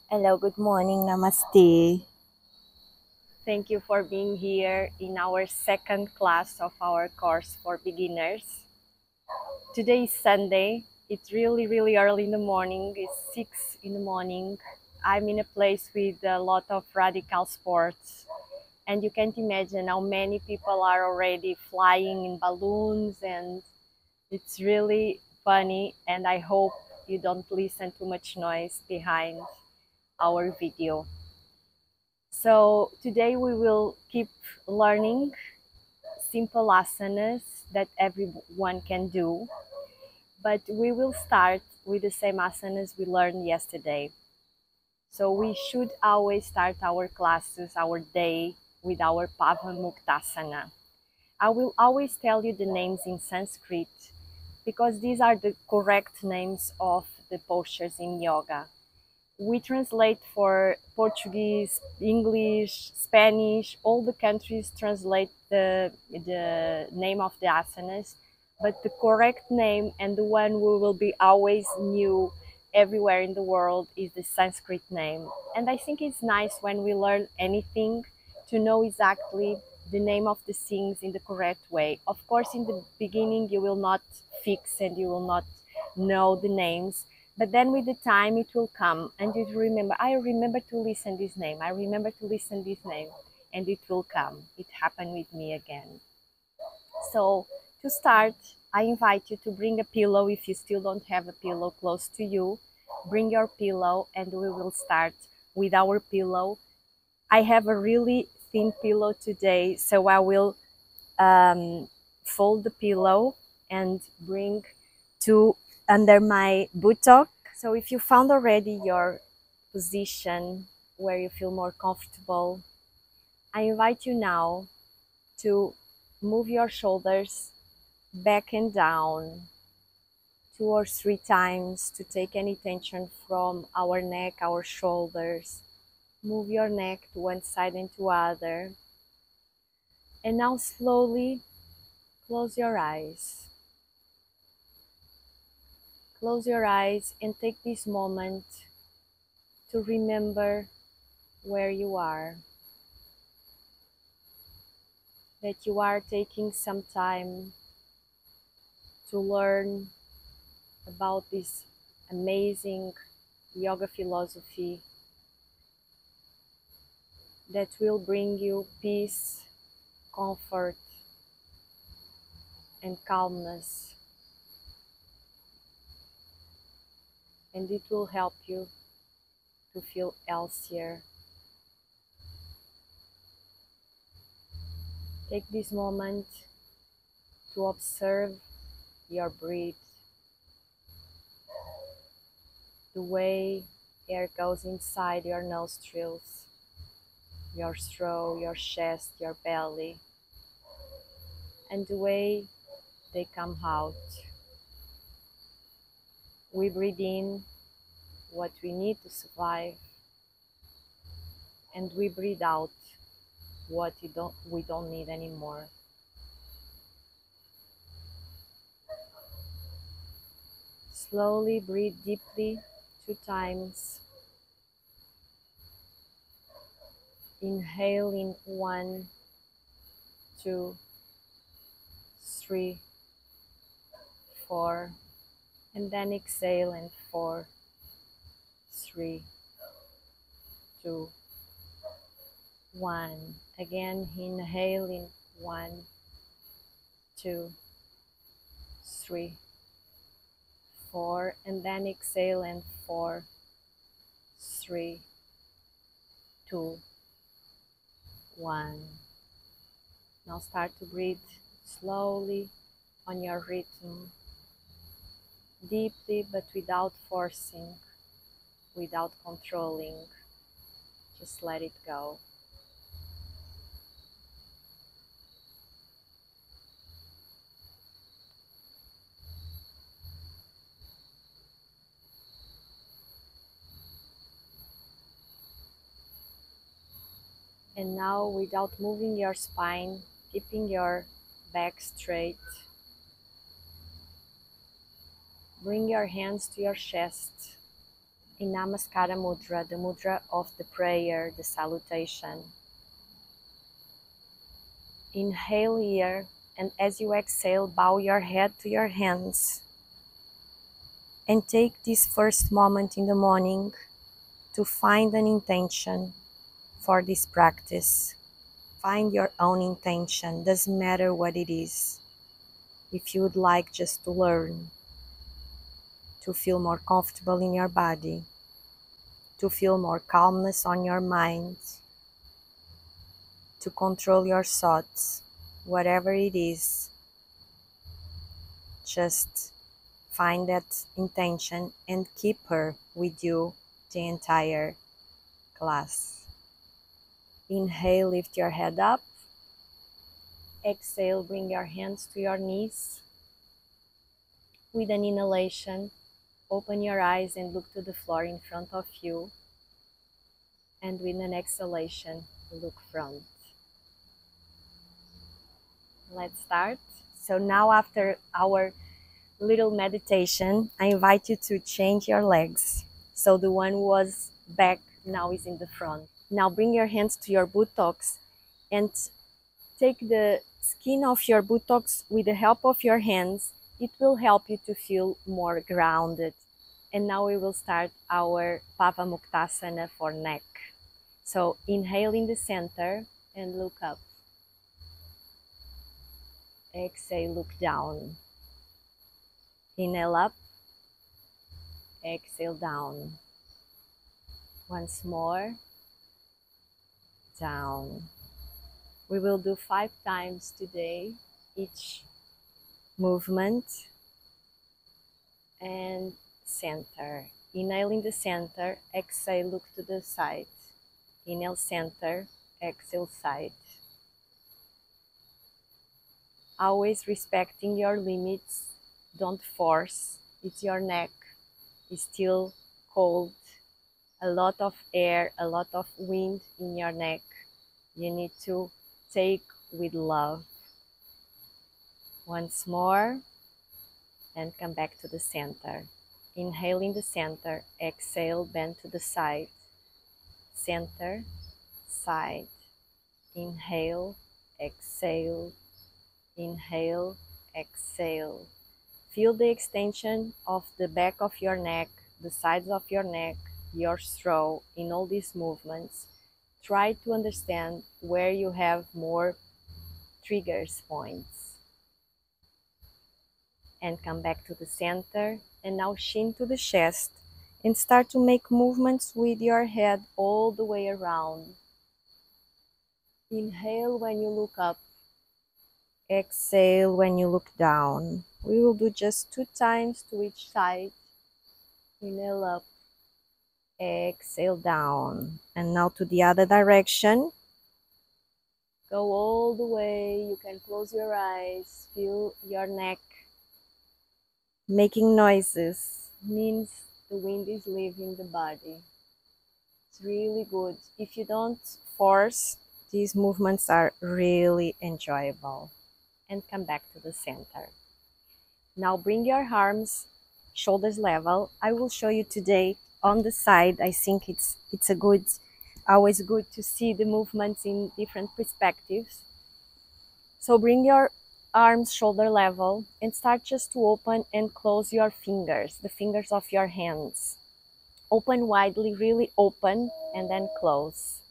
Hello, good morning, namaste. Thank you for being here in our second class of our course for beginners. Today is Sunday. It's really early in the morning. It's 6 in the morning. I'm in a place with a lot of radical sports, and you can't imagine how many people are already flying in balloons, and it's really funny. And I hope you don't listen too much noise behind our video. So today we will keep learning simple asanas that everyone can do, but we will start with the same asanas we learned yesterday. So we should always start our classes, our day, with our Pavamuktasana. I will always tell you the names in Sanskrit because these are the correct names of the postures in yoga. We translate for Portuguese, English, Spanish, all the countries translate the name of the asanas, but the correct name and the one we will be always new everywhere in the world is the Sanskrit name. And I think it's nice when we learn anything to know exactly the name of the things in the correct way. Of course, in the beginning, you will not fix and you will not know the names, but then with the time it will come and you remember, I remember to listen this name, I remember to listen this name, and it will come. It happened with me again. So to start, I invite you to bring a pillow. If you still don't have a pillow close to you, bring your pillow and we will start with our pillow. I have a really thin pillow today, so I will fold the pillow and bring to under my buttock. So if you found already your position where you feel more comfortable, I invite you now to move your shoulders back and down 2 or 3 times to take any tension from our neck, our shoulders. Move your neck to one side and to other. And now slowly close your eyes. Close your eyes and take this moment to remember where you are. That you are taking some time to learn about this amazing yoga philosophy that will bring you peace, comfort, and calmness. And it will help you to feel healthier. Take this moment to observe your breath, the way air goes inside your nostrils, your throat, your chest, your belly, and the way they come out. We breathe in what we need to survive, and we breathe out what we don't need anymore. Slowly breathe deeply 2 times. Inhale in 1, 2, 3, 4, and then exhale in 4, 3, 2, 1. Again, inhale in 1, 2, 3, 4, and then exhale in 4, 3, 2, 1. Now start to breathe slowly on your rhythm, deeply but without forcing, without controlling. Just let it go. And now, without moving your spine, keeping your back straight, bring your hands to your chest in Namaskara Mudra, the mudra of the prayer, the salutation. Inhale here, and as you exhale, bow your head to your hands. And take this first moment in the morning to find an intention for this practice. Find your own intention, doesn't matter what it is. If you would like just to learn, to feel more comfortable in your body, to feel more calmness on your mind, to control your thoughts, whatever it is, just find that intention and keep her with you the entire class. Inhale, lift your head up. Exhale, bring your hands to your knees. With an inhalation, open your eyes and look to the floor in front of you. And with an exhalation, look front. Let's start. So now after our little meditation, I invite you to change your legs. So the one was back, now is in the front. Now bring your hands to your buttocks and take the skin of your buttocks with the help of your hands. It will help you to feel more grounded. And now we will start our Pavamuktasana for neck. So inhale in the center and look up. Exhale, look down. Inhale up. Exhale down. Once more. Down. We will do 5 times today, each movement. And center. Inhale in the center. Exhale, look to the side. Inhale center. Exhale side. Always respecting your limits. Don't force. It's your neck. It's still cold. A lot of air, a lot of wind in your neck. You need to take with love. Once more. And come back to the center. Inhale in the center. Exhale, bend to the side. Center, side. Inhale, exhale. Inhale, exhale. Feel the extension of the back of your neck, the sides of your neck, your throat in all these movements. Try to understand where you have more triggers points. And come back to the center. And now chin to the chest. And start to make movements with your head all the way around. Inhale when you look up. Exhale when you look down. We will do just 2 times to each side. Inhale up. Exhale down. And now to the other direction. Go all the way. You can close your eyes. Feel your neck making noises. Means the wind is leaving the body. It's really good. If you don't force, these movements are really enjoyable. And come back to the center. Now bring your arms, shoulders level. I will show you today on the side. I think it's always good to see the movements in different perspectives. So bring your arms shoulder level and start just to open and close your fingers, the fingers of your hands. Open widely, really open, and then close.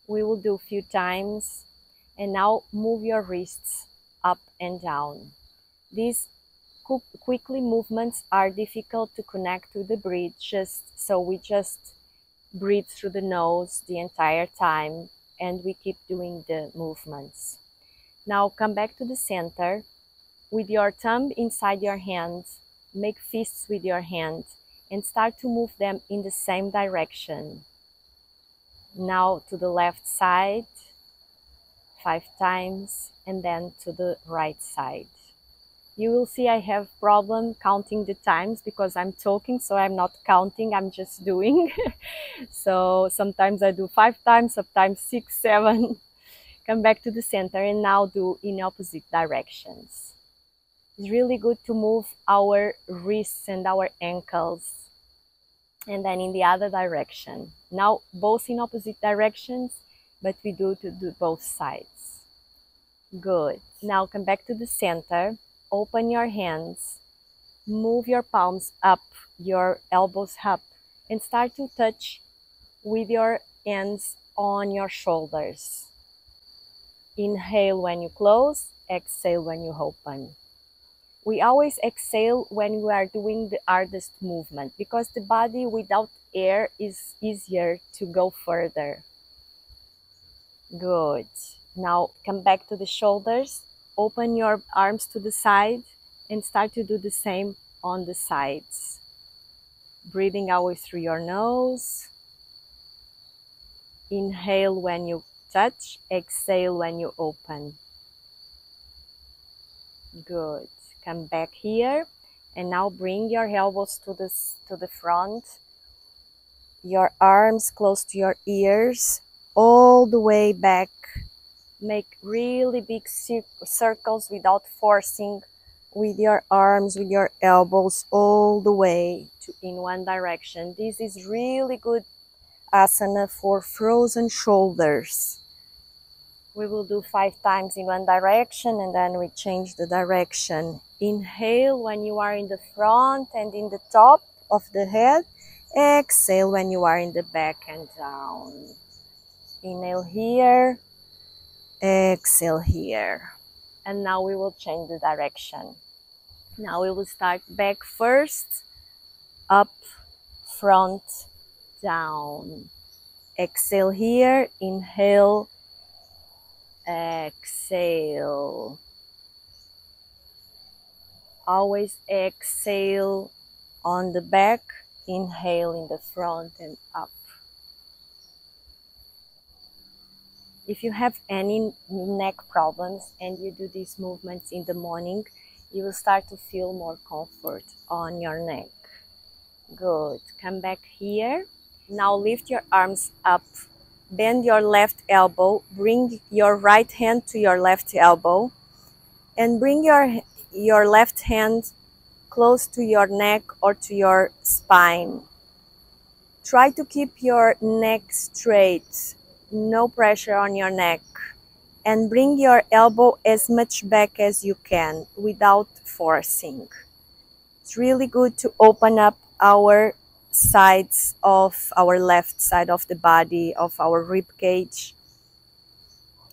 We will do a few times. And now move your wrists up and down. These quickly movements are difficult to connect to the breath, so we just breathe through the nose the entire time and we keep doing the movements. Now come back to the center. With your thumb inside your hand, make fists with your hand and start to move them in the same direction. Now to the left side, 5 times, and then to the right side. You will see I have problem counting the times because I'm talking, so I'm not counting, I'm just doing. So sometimes I do 5 times, sometimes 6, 7. Come back to the center and now do in opposite directions. It's really good to move our wrists and our ankles. and then in the other direction. Now both in opposite directions, but we do both sides. Good. Now come back to the center, open your hands, move your palms up, your elbows up, and start to touch with your hands on your shoulders. Inhale when you close, exhale when you open. We always exhale when we are doing the hardest movement because the body without air is easier to go further. Good. Now come back to the shoulders, open your arms to the side and start to do the same on the sides. Breathing always through your nose. Inhale when you touch, exhale when you open. Good. Come back here and now bring your elbows to the front, your arms close to your ears, all the way back. Make really big circles without forcing, with your arms, with your elbows all the way in one direction. This is really good asana for frozen shoulders. We will do 5 times in one direction and then we change the direction. Inhale when you are in the front and in the top of the head. Exhale when you are in the back and down. Inhale here. Exhale here. And now we will change the direction. Now we will start back first, up, front, down. Exhale here, inhale, exhale. Always exhale on the back, inhale in the front and up. If you have any neck problems and you do these movements in the morning, you will start to feel more comfort on your neck. Good. Come back here. Now lift your arms up. Bend your left elbow. Bring your right hand to your left elbow. And bring your left hand close to your neck or to your spine. Try to keep your neck straight. No pressure on your neck. And bring your elbow as much back as you can without forcing. It's really good to open up our sides of our left side of the body, of our rib cage.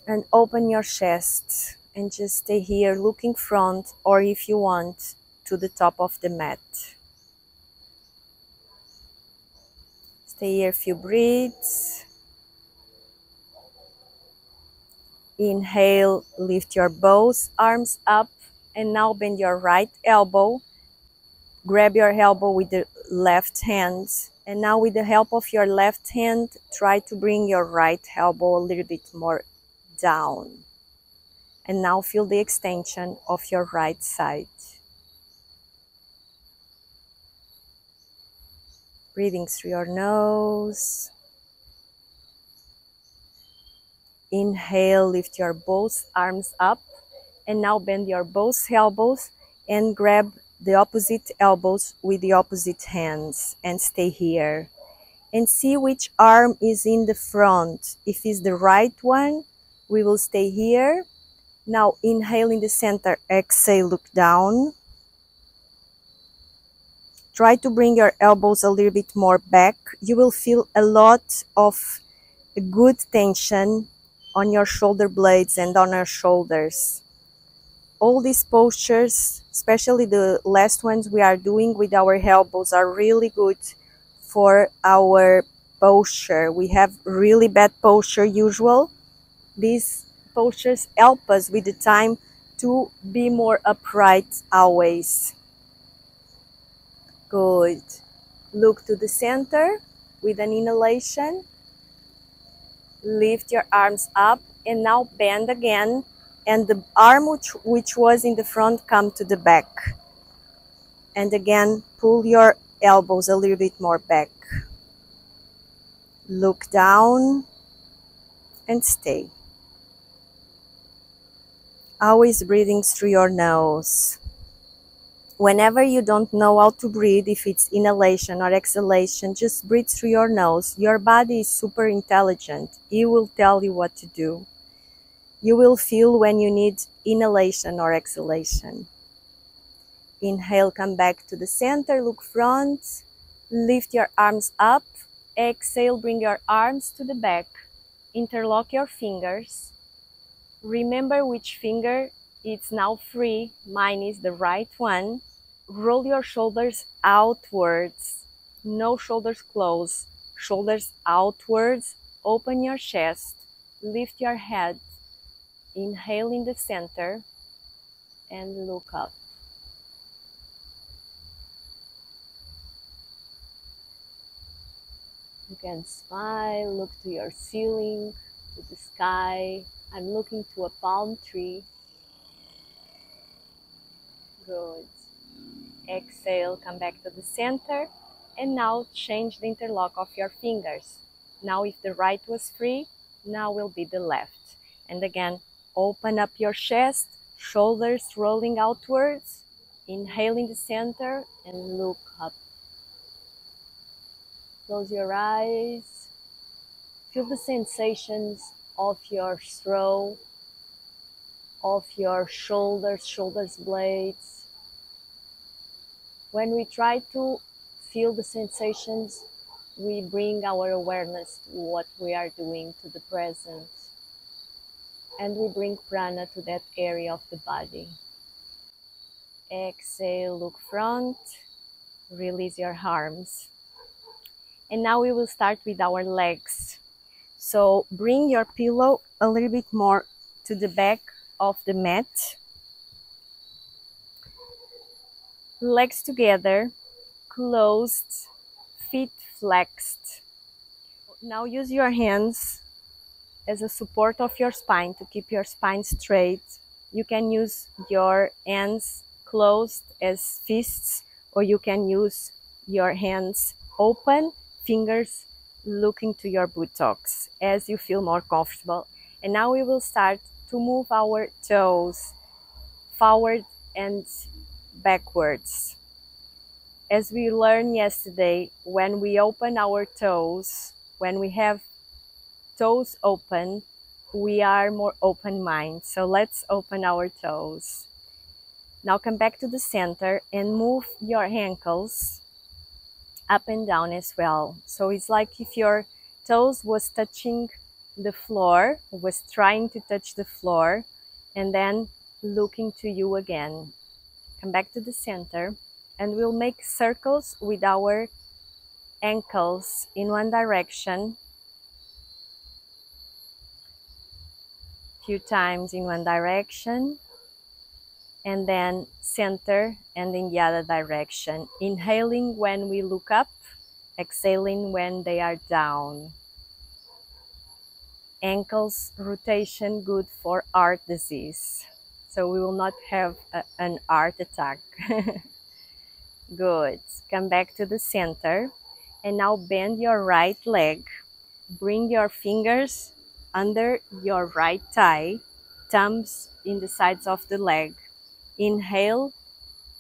And open your chest and just stay here looking front, or if you want, to the top of the mat. Stay here a few breaths. Inhale, lift your both arms up, and now bend your right elbow. Grab your elbow with the left hand, and now with the help of your left hand, try to bring your right elbow a little bit more down. And now feel the extension of your right side. Breathing through your nose. Inhale, lift your both arms up, and now bend your both elbows and grab the opposite elbows with the opposite hands and stay here. And see which arm is in the front. If it's the right one, we will stay here. Now inhale in the center, exhale, look down. Try to bring your elbows a little bit more back. You will feel a lot of good tension on your shoulder blades and on your shoulders. All these postures, especially the last ones we are doing with our elbows, are really good for our posture. We have really bad posture usual. These postures help us with the time to be more upright always. Good. Look to the center with an inhalation. Lift your arms up and now bend again. And the arm which was in the front come to the back. And again, pull your elbows a little bit more back. Look down and stay. Always breathing through your nose. Whenever you don't know how to breathe, if it's inhalation or exhalation, just breathe through your nose. Your body is super intelligent. It will tell you what to do. You will feel when you need inhalation or exhalation. Inhale, come back to the center, look front, lift your arms up. Exhale, bring your arms to the back. Interlock your fingers. Remember which finger is now free. Mine is the right one. Roll your shoulders outwards. No shoulders closed. Shoulders outwards. Open your chest. Lift your head. Inhale in the center and look up. You can smile, look to your ceiling, to the sky. I'm looking to a palm tree. Good. Exhale, come back to the center. And now change the interlock of your fingers. Now if the right was free, now will be the left. And again, open up your chest, shoulders rolling outwards. Inhale in the center and look up. Close your eyes. Feel the sensations of your throat, of your shoulders blades. When we try to feel the sensations, we bring our awareness to what we are doing, to the present. And we bring prana to that area of the body. Exhale, look front, release your arms. And now we will start with our legs. So bring your pillow a little bit more to the back of the mat. Legs together, closed, feet flexed. Now use your hands as a support of your spine to keep your spine straight. You can use your hands closed as fists, or you can use your hands open, fingers looking to your buttocks as you feel more comfortable. And now we will start to move our toes forward and backwards. As we learned yesterday, when we open our toes, when we have toes open, we are more open mind. So let's open our toes. Now come back to the center and move your ankles up and down as well. So it's like if your toes was touching the floor, was trying to touch the floor, and then looking to you again. Come back to the center and we'll make circles with our ankles in one direction. Few times in one direction, and then center and in the other direction. Inhaling when we look up, exhaling when they are down. Ankles rotation good for heart disease, so we will not have an heart attack. Good. Come back to the center and now bend your right leg. Bring your fingers under your right thigh, thumbs in the sides of the leg. Inhale,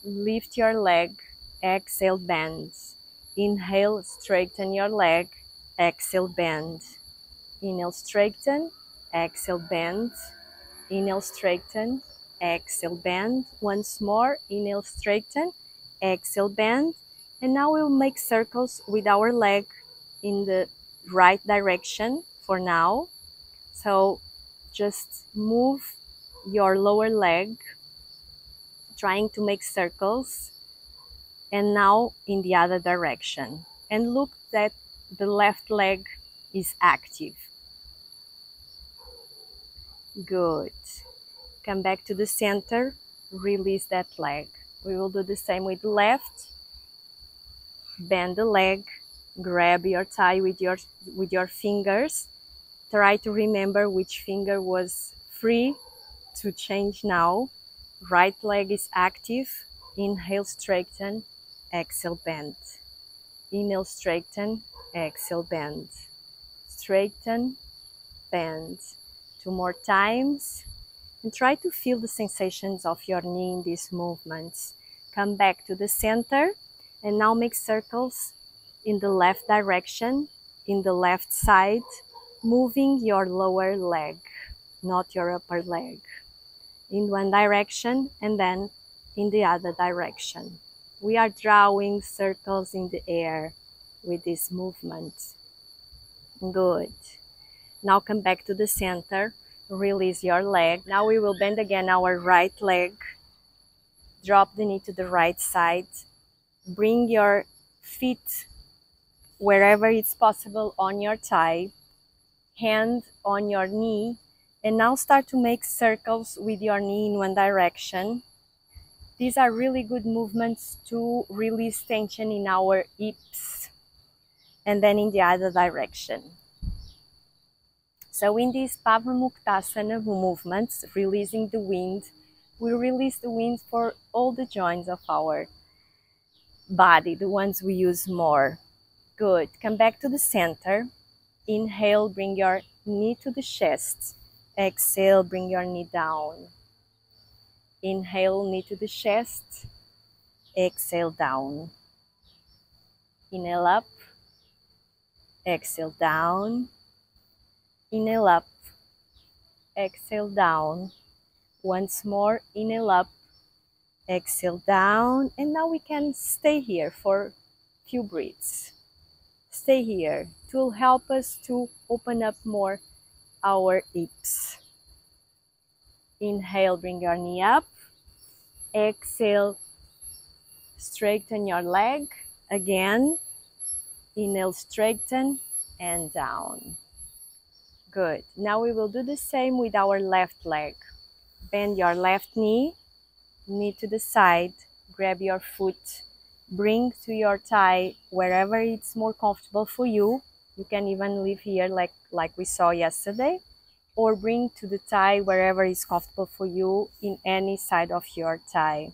lift your leg. Exhale, bend. Inhale, straighten your leg. Exhale, bend. Inhale, straighten. Exhale, bend. Inhale, straighten. Exhale, bend. Once more. Inhale, straighten. Exhale, bend. And now we'll make circles with our leg in the right direction for now. So just move your lower leg, trying to make circles, and now in the other direction. And look that the left leg is active. Good. Come back to the center, release that leg. We will do the same with the left. Bend the leg, grab your thigh with your fingers. Try to remember which finger was free to change now. Right leg is active. Inhale, straighten. Exhale, bend. Inhale, straighten. Exhale, bend. Straighten, bend. 2 more times. And try to feel the sensations of your knee in these movements. Come back to the center and now make circles in the left direction, in the left side, moving your lower leg, not your upper leg. In one direction and then in the other direction. We are drawing circles in the air with this movement. Good. Now come back to the center. Release your leg. Now we will bend again our right leg. Drop the knee to the right side. Bring your feet wherever it's possible on your thigh. Hand on your knee. And now start to make circles with your knee in one direction. These are really good movements to release tension in our hips and then in the other direction. So in these Pavamuktasana movements, releasing the wind, we release the wind for all the joints of our body, the ones we use more. Good. Come back to the center. Inhale, bring your knee to the chest. Exhale, bring your knee down. Inhale, knee to the chest. Exhale, down. Inhale up. Exhale, down. Inhale up. Exhale, down. Once more, inhale up. Exhale, down. And now we can stay here for a few breaths. Stay here. It will help us to open up more our hips. Inhale, bring your knee up. Exhale, straighten your leg. Again, inhale, straighten and down. Good. Now we will do the same with our left leg. Bend your left knee, knee to the side, grab your foot, bring to your thigh wherever it's more comfortable for you. You can even leave here like we saw yesterday, or bring to the thigh wherever is comfortable for you in any side of your thigh.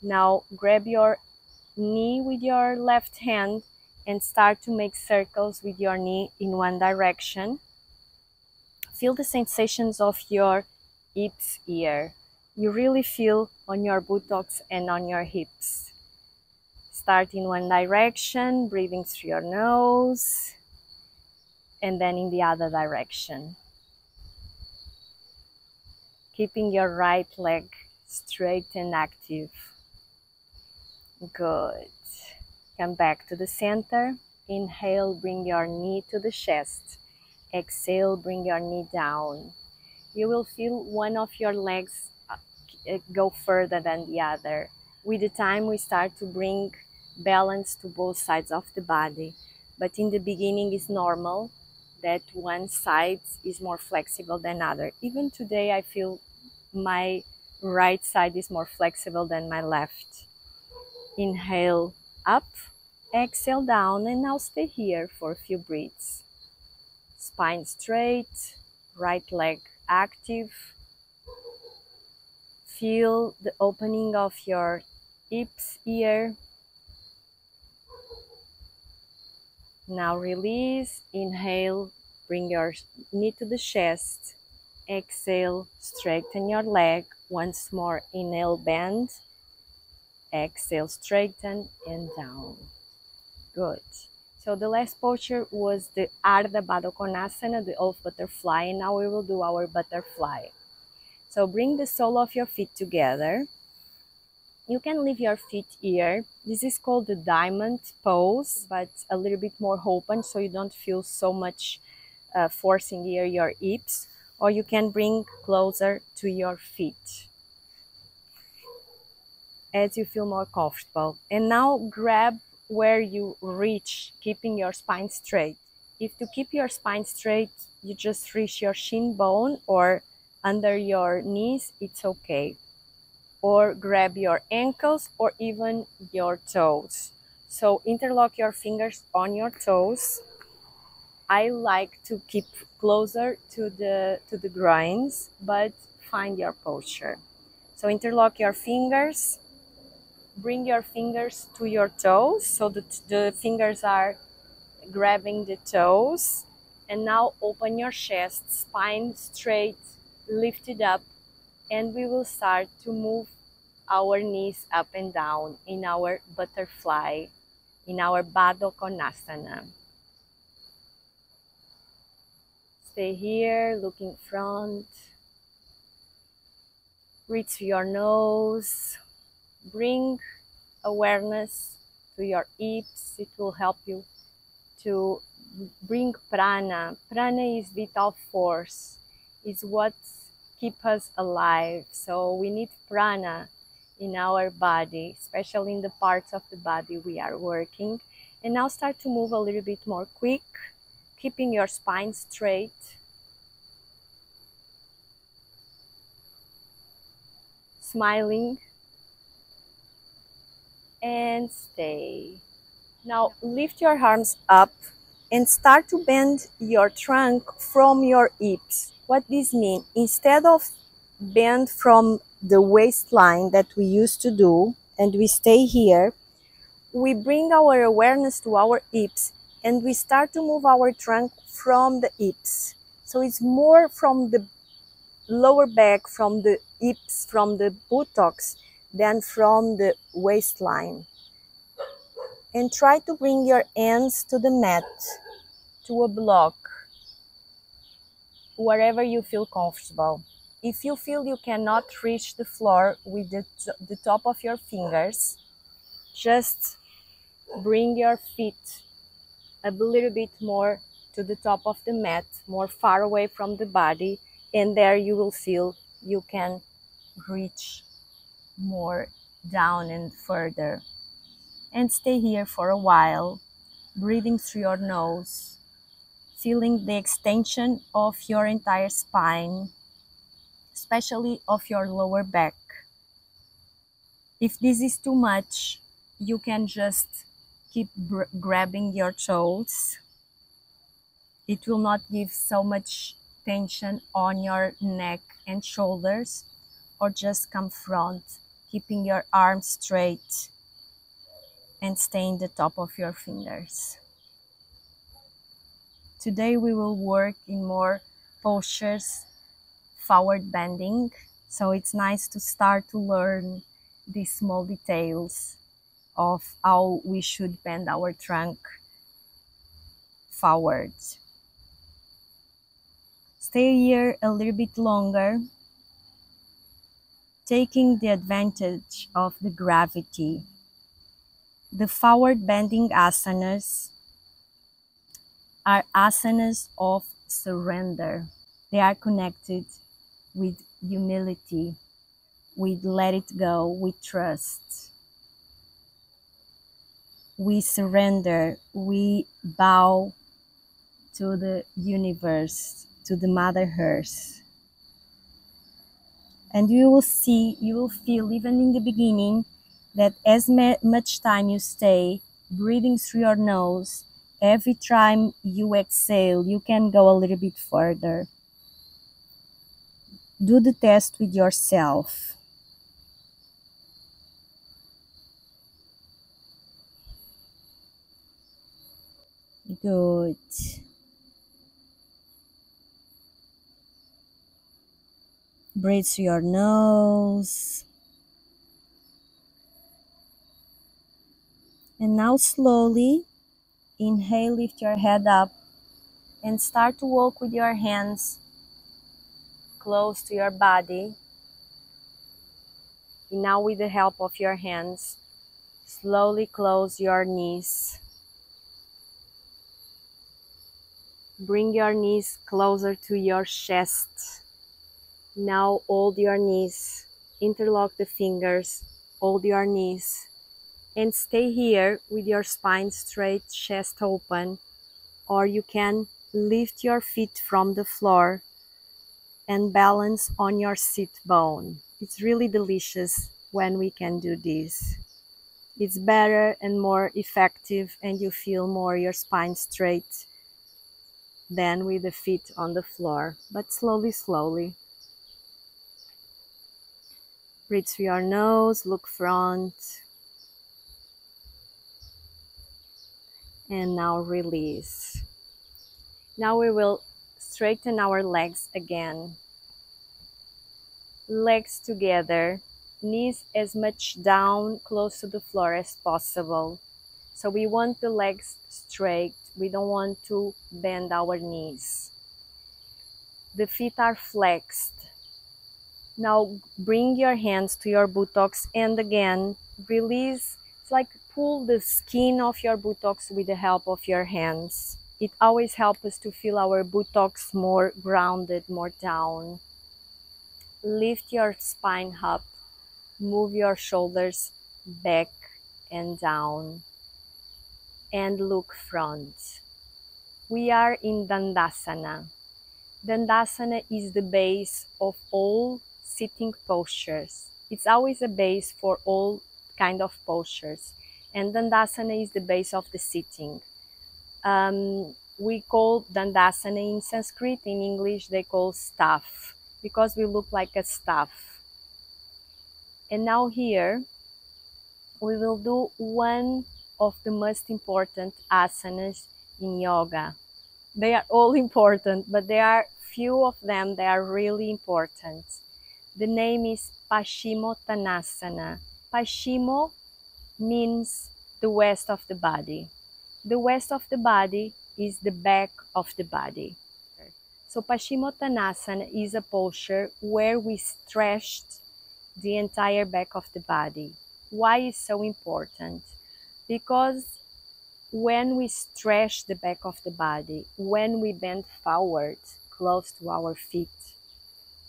Now grab your knee with your left hand and start to make circles with your knee in one direction. Feel the sensations of your hips here. You really feel on your buttocks and on your hips. Start in one direction, breathing through your nose, and then in the other direction. Keeping your right leg straight and active. Good. Come back to the center. Inhale, bring your knee to the chest. Exhale, bring your knee down. You will feel one of your legs go further than the other. With the time, we start to bring balance to both sides of the body. But in the beginning, it's normal that one side is more flexible than other. Even today, I feel my right side is more flexible than my left. Inhale up, exhale down, and now stay here for a few breaths. Spine straight, right leg active. Feel the opening of your hips here. Now release, inhale, bring your knee to the chest. Exhale, straighten your leg. Once more, inhale, bend. Exhale, straighten and down. Good. So the last posture was the Ardha Baddha Konasana, the old butterfly, and now we will do our butterfly. So bring the sole of your feet together. You can leave your feet here. This is called the diamond pose, but a little bit more open so you don't feel so much forcing here your hips. Or you can bring closer to your feet as you feel more comfortable. And now grab where you reach, keeping your spine straight. If to keep your spine straight, you just reach your shin bone or under your knees, it's okay. Or grab your ankles or even your toes. So interlock your fingers on your toes. I like to keep closer to the groins, but find your posture. So interlock your fingers. Bring your fingers to your toes so that the fingers are grabbing the toes. And now open your chest, spine straight, lift it up, and we will start to move our knees up and down in our butterfly, in our Baddha Konasana. Stay here, looking front. Breathe through your nose. Bring awareness to your hips. It will help you to bring prana. Prana is vital force. It's what keeps us alive. So we need prana in our body, especially in the parts of the body we are working. And now start to move a little bit more quick, keeping your spine straight. Smiling and stay. Now lift your arms up and start to bend your trunk from your hips. What this means, instead of bend from the waistline that we used to do and we stay here, we bring our awareness to our hips and we start to move our trunk from the hips. So it's more from the lower back, from the hips, from the buttocks than from the waistline. And try to bring your hands to the mat, to a block, wherever you feel comfortable. If you feel you cannot reach the floor with the top of your fingers, just bring your feet a little bit more to the top of the mat, more far away from the body, and there you will feel you can reach more down and further. And stay here for a while, breathing through your nose, feeling the extension of your entire spine, especially of your lower back. If this is too much, you can just keep grabbing your toes. It will not give so much tension on your neck and shoulders, or just come front, keeping your arms straight and staying the top of your fingers. Today we will work in more postures, forward bending, so it's nice to start to learn these small details of how we should bend our trunk forward. Stay here a little bit longer, taking the advantage of the gravity. The forward bending asanas are asanas of surrender. They are connected with humility, with let it go, with trust. We surrender, we bow to the universe, to the Mother Earth. And you will see, you will feel even in the beginning that as much time you stay breathing through your nose, every time you exhale, you can go a little bit further. Do the test with yourself. Good. Breathe through your nose. And now slowly, inhale, lift your head up and start to walk with your hands close to your body. And now with the help of your hands, slowly close your knees. Bring your knees closer to your chest. Now hold your knees, interlock the fingers, hold your knees, and stay here with your spine straight, chest open, or you can lift your feet from the floor and balance on your sit bone. It's really delicious when we can do this. It's better and more effective, and you feel more your spine straight than with the feet on the floor, but slowly, slowly. Breathe through your nose, look front, and now release. Now we will straighten our legs again. Legs together, knees as much down, close to the floor as possible. So we want the legs straight. We don't want to bend our knees. The feet are flexed. Now bring your hands to your buttocks and again release. It's like pull the skin of your buttocks with the help of your hands. It always helps us to feel our buttocks more grounded, more down. Lift your spine up. Move your shoulders back and down. And look front. We are in Dandasana. Dandasana is the base of all sitting postures. It's always a base for all kind of postures. And Dandasana is the base of the sitting. We call Dandasana in Sanskrit, in English they call staff, because we look like a staff. And now here, we will do one of the most important asanas in yoga. They are all important, but there are few of them that are really important. The name is Paschimottanasana. Paschimo means the west of the body. The west of the body is the back of the body. So Paschimottanasana is a posture where we stretched the entire back of the body. Why is so important? Because when we stretch the back of the body, when we bend forward close to our feet,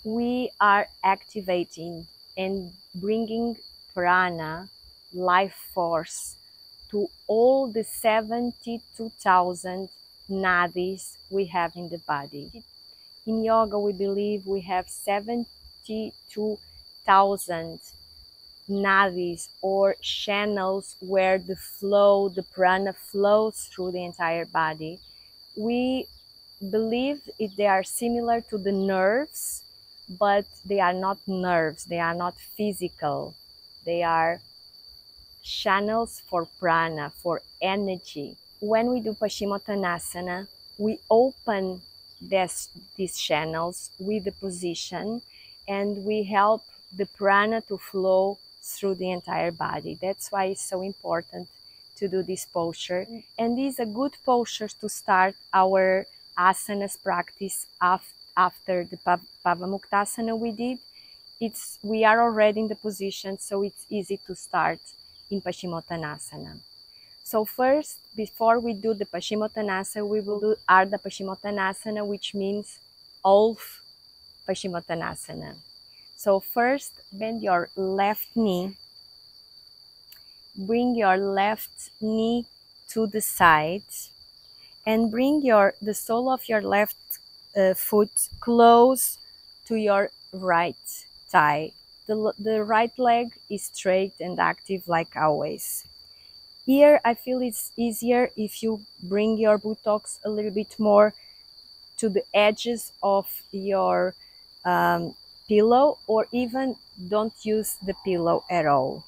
we are activating and bringing prana, life force, to all the 72,000 nadis we have in the body. In yoga, we believe we have 72,000 nadis or channels where the prana flows through the entire body. We believe they are similar to the nerves, but they are not nerves, they are not physical. They are channels for prana, for energy. When we do Paschimottanasana, we open these channels with the position and we help the prana to flow through the entire body. That's why it's so important to do this posture. And this is a good posture to start our asanas practice after the Pavamuktasana we did. We are already in the position, so it's easy to start in Paschimottanasana. So first, before we do the Paschimottanasana, we will do Ardha Paschimottanasana, which means half Paschimottanasana. So first, bend your left knee. Bring your left knee to the side and bring the sole of your left foot close to your right thigh. The right leg is straight and active like always. Here, I feel it's easier if you bring your buttocks a little bit more to the edges of your pillow, or even don't use the pillow at all.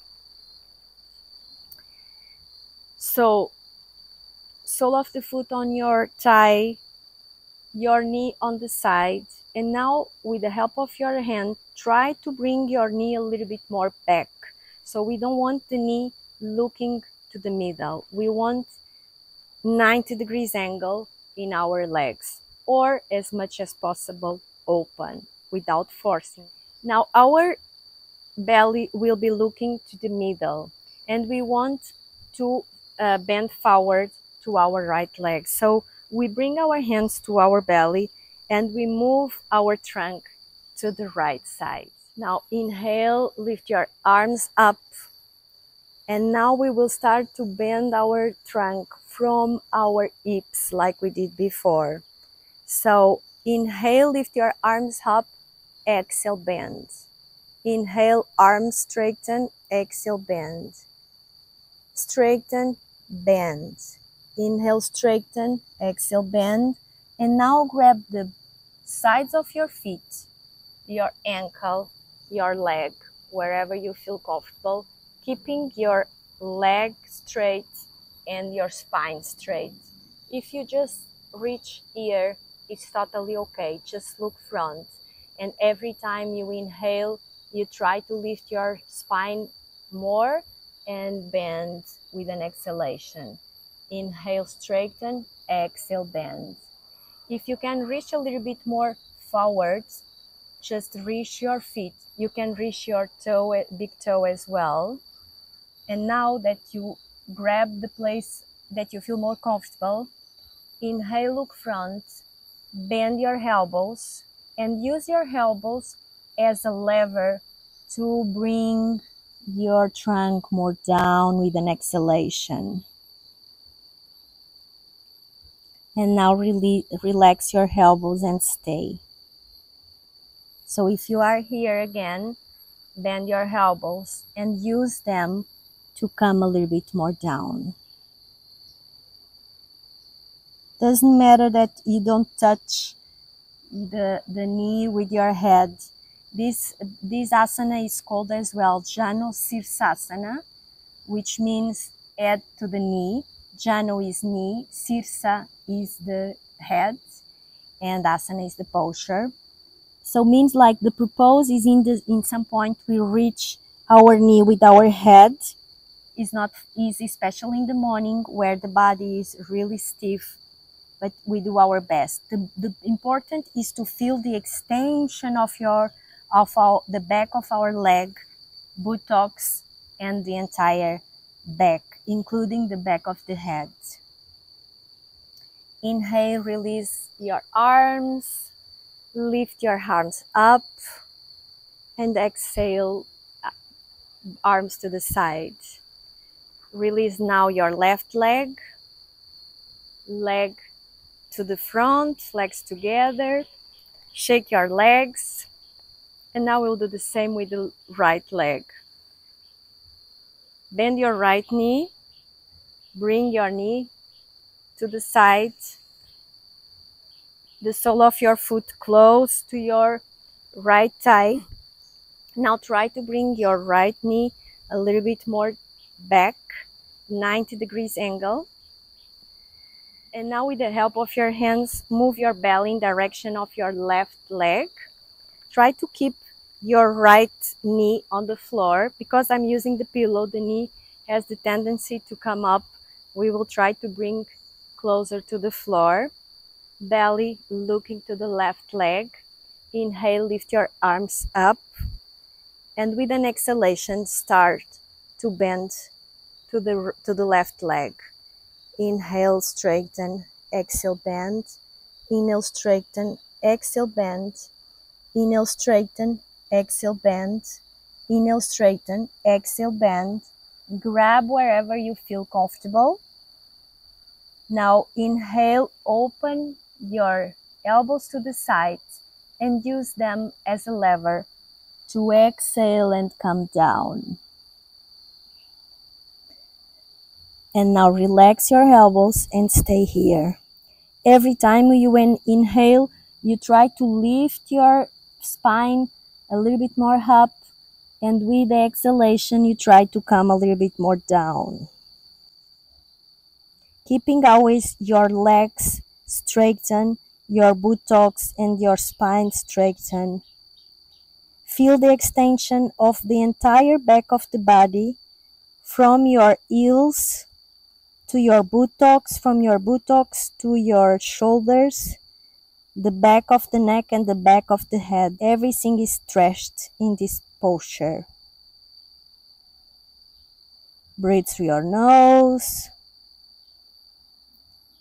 So, sole of the foot on your thigh, your knee on the side, and now with the help of your hand, try to bring your knee a little bit more back. So we don't want the knee looking to the middle. We want 90 degrees angle in our legs, or as much as possible open without forcing. Now our belly will be looking to the middle and we want to bend forward to our right leg. So we bring our hands to our belly and we move our trunk to the right side. Now inhale, lift your arms up. And now we will start to bend our trunk from our hips like we did before. So inhale, lift your arms up, exhale, bend. Inhale, arms straighten, exhale, bend. Straighten, bend. Inhale, straighten, exhale, bend. And now grab the sides of your feet, your ankle, your leg, wherever you feel comfortable, keeping your leg straight and your spine straight. If you just reach here, it's totally okay. Just look front. And every time you inhale, You try to lift your spine more and bend with an exhalation. Inhale, straighten, exhale, bend. If you can reach a little bit more forwards, just reach your feet. You can reach your toe, big toe as well. And now that you grab the place that you feel more comfortable, inhale, look front, bend your elbows, and use your elbows as a lever to bring your trunk more down with an exhalation. And now really relax your elbows and stay. So if you are here again, bend your elbows and use them to come a little bit more down. Doesn't matter that you don't touch the knee with your head. This asana is called as well Jano Sirsasana, which means head to the knee. Jano is knee, Sirsa is the head, and asana is the posture. So means like the purpose is in some point we reach our knee with our head. It's not easy, especially in the morning where the body is really stiff, but we do our best. The important is to feel the extension of the back of our leg, buttocks, and the entire back, including the back of the head. Inhale, release your arms, lift your arms up, and exhale, arms to the side. Release now your left leg to the front, legs together. Shake your legs. And now we'll do the same with the right leg. Bend your right knee. Bring your knee to the side. The sole of your foot close to your right thigh. Now try to bring your right knee a little bit more back, 90 degrees angle. And now with the help of your hands, move your belly in direction of your left leg. Try to keep your right knee on the floor. Because I'm using the pillow, the knee has the tendency to come up. We will try to bring closer to the floor. Belly looking to the left leg. Inhale, lift your arms up. And with an exhalation, start to bend to the left leg. Inhale, straighten, exhale, bend. Inhale, straighten, exhale, bend. Inhale, straighten, exhale, bend. Inhale, straighten, exhale, bend. Grab wherever you feel comfortable. Now inhale, open your elbows to the sides and use them as a lever to exhale and come down. And now relax your elbows and stay here. Every time you inhale, you try to lift your spine a little bit more up, and with the exhalation, you try to come a little bit more down. Keeping always your legs straighten, your buttocks and your spine straighten. Feel the extension of the entire back of the body from your heels to your buttocks, from your buttocks to your shoulders, the back of the neck and the back of the head. Everything is stretched in this posture. Breathe through your nose.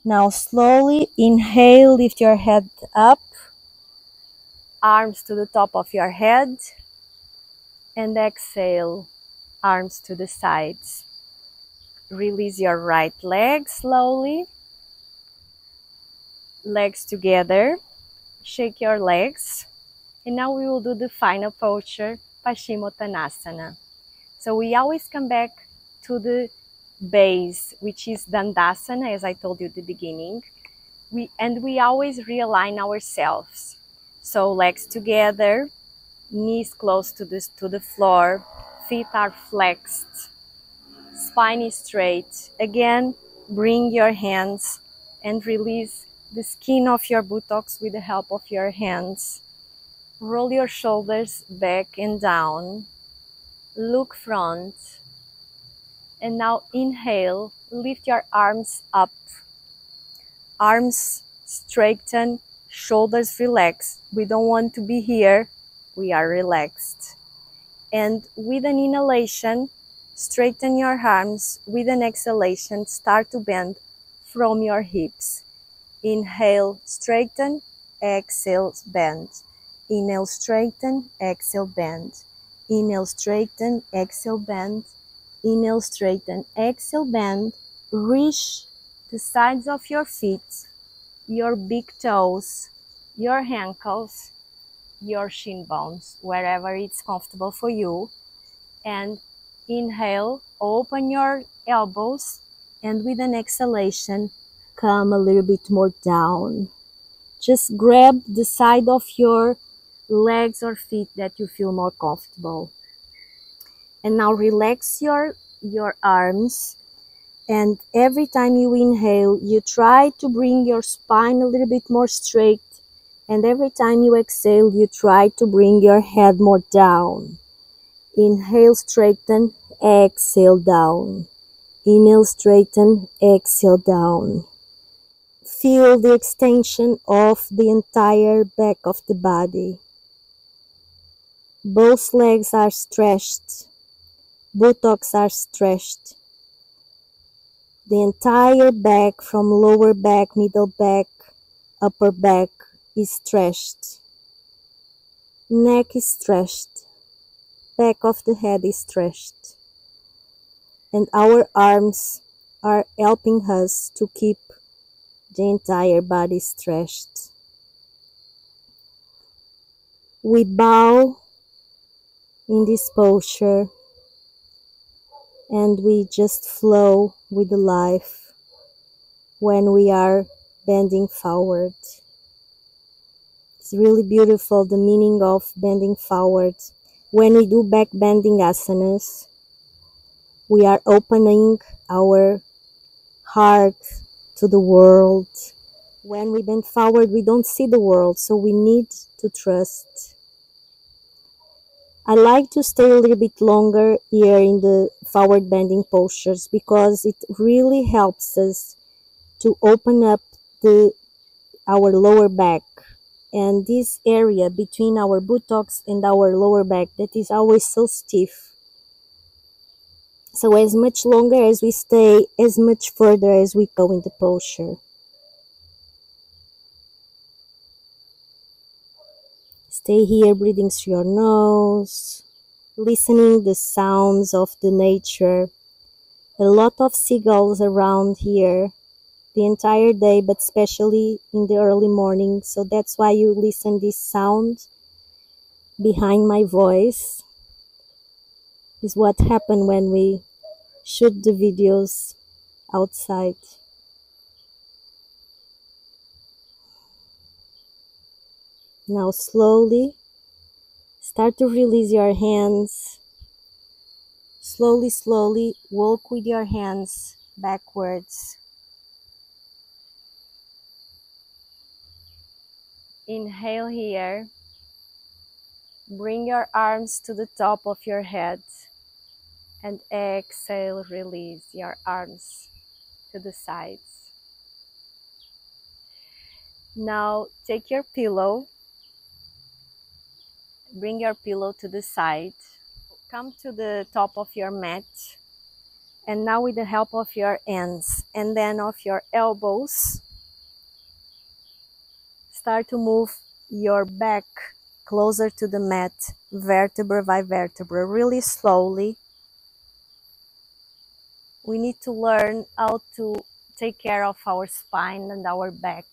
Now slowly inhale, lift your head up, arms to the top of your head, and exhale, arms to the sides. Release your right leg slowly, legs together, shake your legs, and now we will do the final posture, Paschimottanasana. So we always come back to the base, which is Dandasana, as I told you at the beginning. We always realign ourselves. So legs together, knees close to the floor, feet are flexed, spine is straight. Again, bring your hands and release the skin of your buttocks with the help of your hands. Roll your shoulders back and down. Look front. And now inhale, lift your arms up. Arms straighten, shoulders relax. We don't want to be here. We are relaxed. And with an inhalation, straighten your arms. With an exhalation, start to bend from your hips. Inhale, straighten, exhale, bend. Inhale, straighten, exhale, bend. Inhale, straighten, exhale, bend. Inhale, straighten, exhale, bend. Reach the sides of your feet, your big toes, your ankles, your shin bones, wherever it's comfortable for you. And inhale, open your elbows, and with an exhalation, come a little bit more down. Just grab the side of your legs or feet that you feel more comfortable. And now relax your arms. And every time you inhale, you try to bring your spine a little bit more straight. And every time you exhale, you try to bring your head more down. Inhale, straighten, exhale, down. Inhale, straighten, exhale, down. Feel the extension of the entire back of the body. Both legs are stretched. Buttocks are stretched. The entire back from lower back, middle back, upper back is stretched. Neck is stretched. Back of the head is stretched. And our arms are helping us to keep the entire body stretched. We bow in this posture and we just flow with the life when we are bending forward. It's really beautiful, the meaning of bending forward. When we do back bending asanas, we are opening our heart to the world. When we bend forward, we don't see the world, so we need to trust. I like to stay a little bit longer here in the forward bending postures because it really helps us to open up our lower back and this area between our buttocks and our lower back that is always so stiff. So as much longer as we stay, as much further as we go in the posture. Stay here, breathing through your nose, listening the sounds of the nature. A lot of seagulls around here the entire day, but especially in the early morning. So that's why you listen this sound behind my voice. Is what happened when we shoot the videos outside. Now slowly start to release your hands. Slowly, slowly walk with your hands backwards. Inhale here. Bring your arms to the top of your head. And exhale, release your arms to the sides. Now take your pillow. Bring your pillow to the side. Come to the top of your mat. And now with the help of your hands and then of your elbows, start to move your back closer to the mat, vertebra by vertebra, really slowly. We need to learn how to take care of our spine and our back.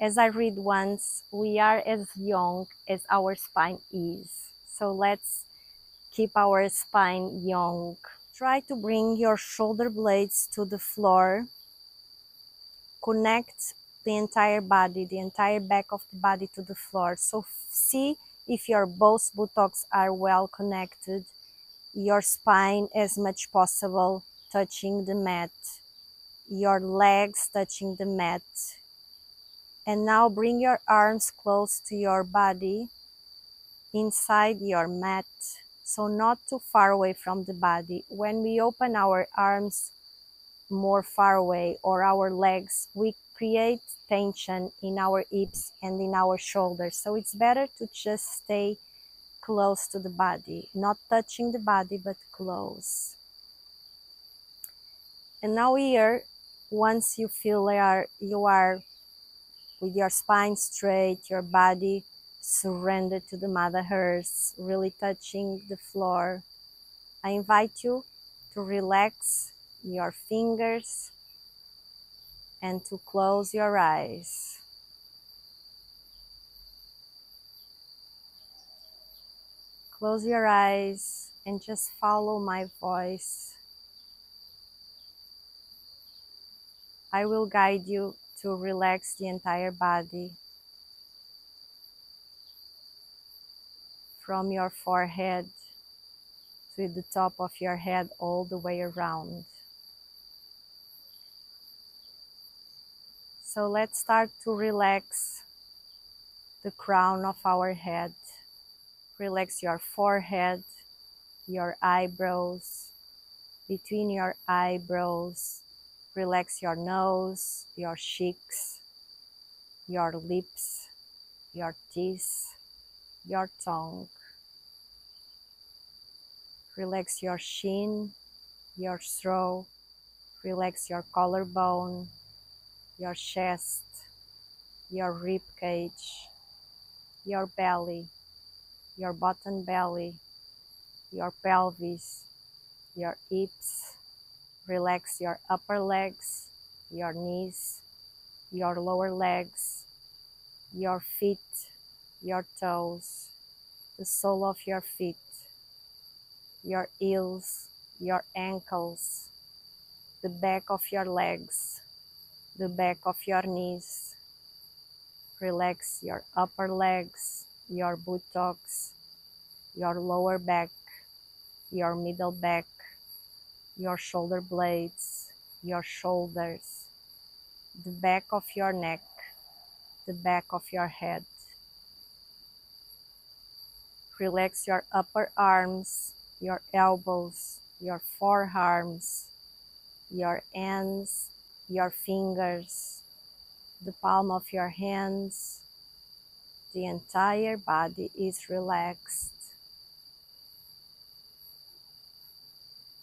As I read once, we are as young as our spine is. So let's keep our spine young. Try to bring your shoulder blades to the floor. Connect the entire body, the entire back of the body to the floor. So see if your both buttocks are well connected, your spine as much possible touching the mat, your legs touching the mat. And now bring your arms close to your body inside your mat, so not too far away from the body. When we open our arms more far away or our legs, we create tension in our hips and in our shoulders. So it's better to just stay close to the body, not touching the body, but close. And now here, once you feel you are with your spine straight, your body surrendered to the Mother Earth, really touching the floor, I invite you to relax your fingers and to close your eyes. Close your eyes and just follow my voice. I will guide you to relax the entire body from your forehead to the top of your head all the way around. So let's start to relax the crown of our head. Relax your forehead, your eyebrows, between your eyebrows. Relax your nose, your cheeks, your lips, your teeth, your tongue. Relax your chin, your throat. Relax your collarbone, your chest, your rib cage, your belly, your bottom belly, your pelvis, your hips. Relax your upper legs, your knees, your lower legs, your feet, your toes, the sole of your feet, your heels, your ankles, the back of your legs, the back of your knees. Relax your upper legs, your buttocks, your lower back, your middle back, your shoulder blades, your shoulders, the back of your neck, the back of your head. Relax your upper arms, your elbows, your forearms, your hands, your fingers, the palm of your hands. The entire body is relaxed.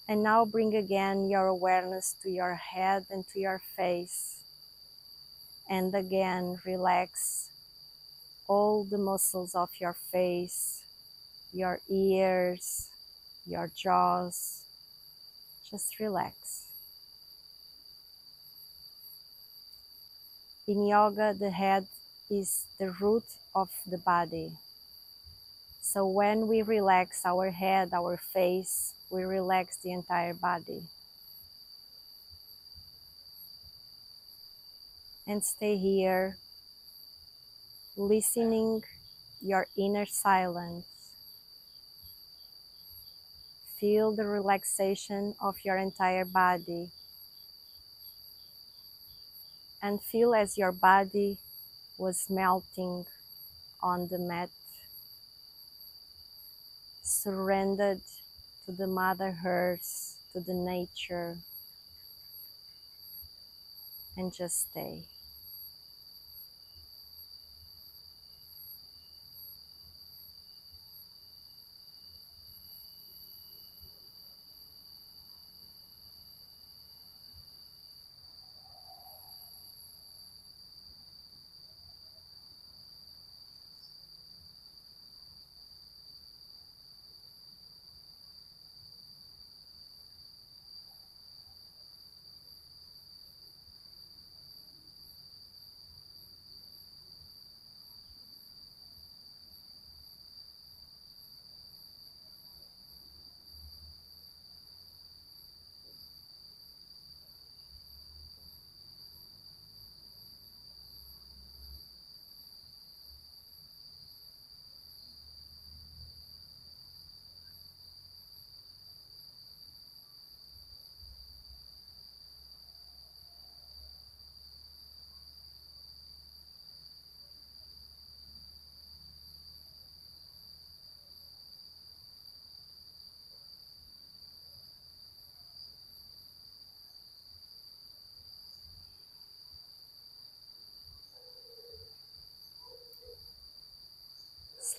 And now bring again your awareness to your head and to your face. And again, relax all the muscles of your face, your ears, your jaws. Just relax. In yoga, the head is the root of the body. So when we relax our head, our face, we relax the entire body. And stay here, listening your inner silence. Feel the relaxation of your entire body. And feel as your body was melting on the mat, surrendered to the Mother Earth, to the nature, and just stay.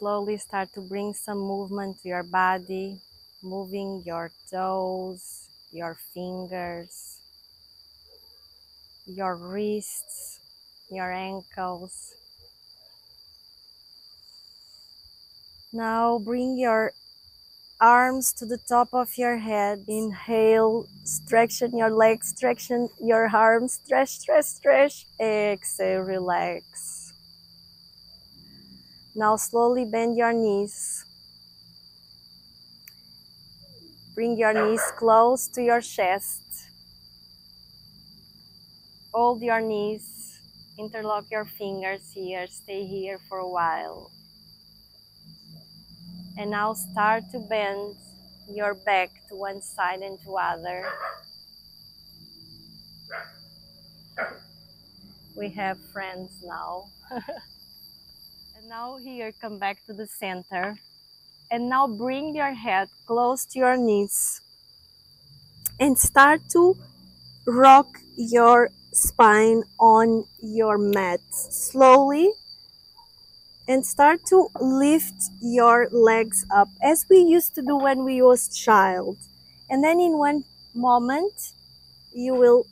slowly start to bring some movement to your body, moving your toes, your fingers, your wrists, your ankles. Now bring your arms to the top of your head. Inhale, stretching your legs, stretching your arms, stretch, stretch, stretch. Exhale, relax. Now slowly bend your knees. Bring your knees close to your chest. Hold your knees. Interlock your fingers here. Stay here for a while. And now start to bend your back to one side and to other. We have friends now. And now here, come back to the center. And now bring your head close to your knees. And start to rock your spine on your mat slowly. And start to lift your legs up as we used to do when we was child. And then in one moment, you will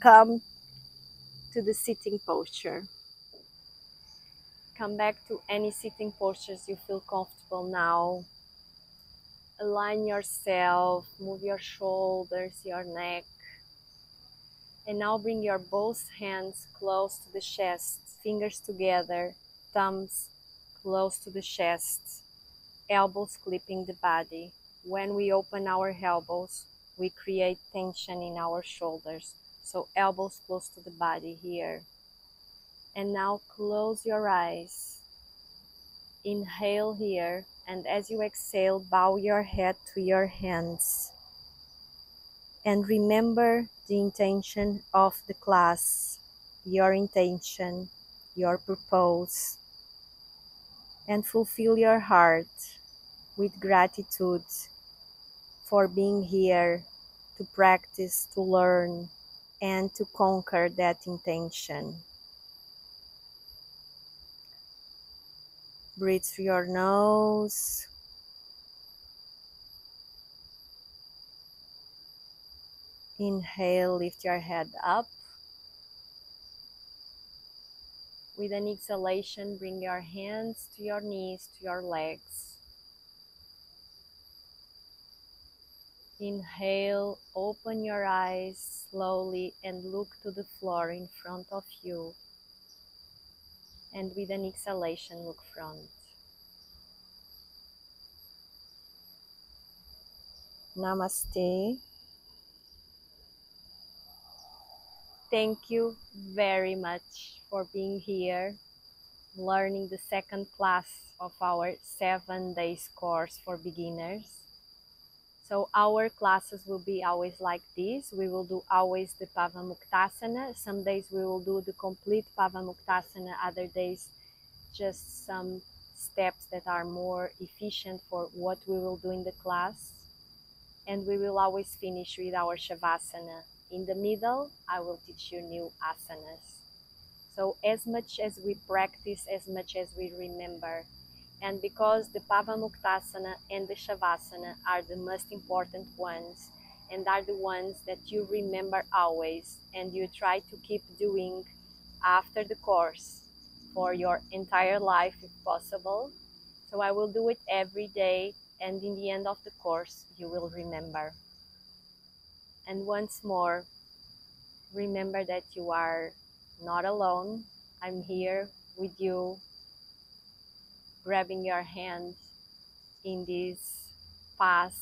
come to the sitting posture. Come back to any sitting postures you feel comfortable now. Align yourself, move your shoulders, your neck. And now bring your both hands close to the chest, fingers together, thumbs close to the chest, elbows clipping the body. When we open our elbows, we create tension in our shoulders. So elbows close to the body here. And now close your eyes. Inhale here, and as you exhale, bow your head to your hands. And remember the intention of the class, your intention, your purpose. And fulfill your heart with gratitude for being here to practice, to learn, and to conquer that intention. Breathe through your nose. Inhale, lift your head up. With an exhalation, bring your hands to your knees, to your legs. Inhale, open your eyes slowly and look to the floor in front of you. And with an exhalation, look front. Namaste. Thank you very much for being here, learning the second class of our 7 days course for beginners. So our classes will be always like this. We will do always the Pavamuktasana. Some days we will do the complete Pavamuktasana, other days just some steps that are more efficient for what we will do in the class. And we will always finish with our Shavasana. In the middle, I will teach you new asanas. So as much as we practice, as much as we remember. And because the Pavamuktasana and the Shavasana are the most important ones, and are the ones that you remember always, and you try to keep doing after the course for your entire life if possible. So I will do it every day, and in the end of the course, you will remember. And once more, remember that you are not alone. I'm here with you, grabbing your hand in this path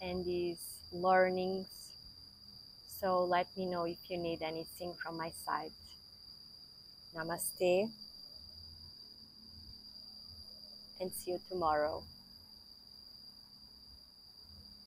and these learnings. So let me know if you need anything from my side. Namaste, and see you tomorrow.